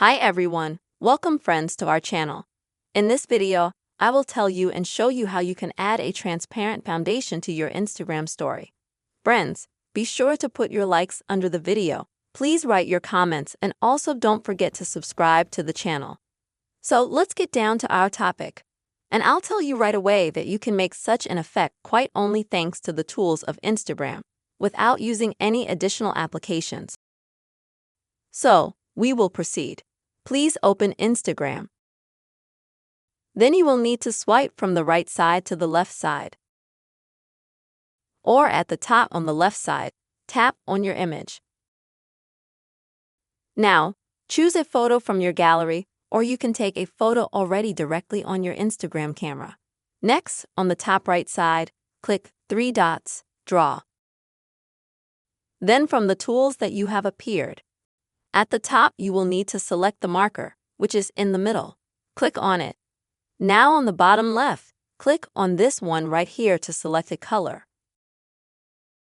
Hi everyone, welcome friends to our channel. In this video, I will tell you and show you how you can add a transparent foundation to your Instagram story. Friends, be sure to put your likes under the video. Please write your comments and also don't forget to subscribe to the channel. So let's get down to our topic. And I'll tell you right away that you can make such an effect quite only thanks to the tools of Instagram, without using any additional applications. So, we will proceed. Please open Instagram. Then you will need to swipe from the right side to the left side. Or at the top on the left side, tap on your image. Now, choose a photo from your gallery, or you can take a photo already directly on your Instagram camera. Next, on the top right side, click three dots, Draw. Then from the tools that you have appeared, at the top, you will need to select the marker, which is in the middle. Click on it. Now on the bottom left, click on this one right here to select a color.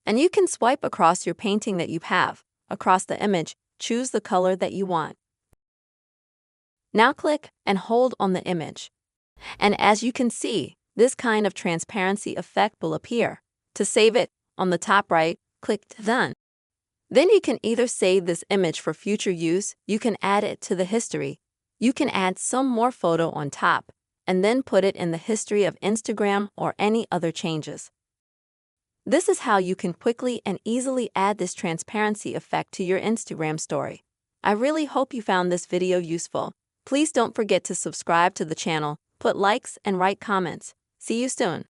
And you can swipe across your painting that you have. Across the image, choose the color that you want. Now click and hold on the image. And as you can see, this kind of transparency effect will appear. To save it, on the top right, click Done. Then you can either save this image for future use, you can add it to the history, you can add some more photo on top, and then put it in the history of Instagram or any other changes. This is how you can quickly and easily add this transparency effect to your Instagram story. I really hope you found this video useful. Please don't forget to subscribe to the channel, put likes and write comments. See you soon.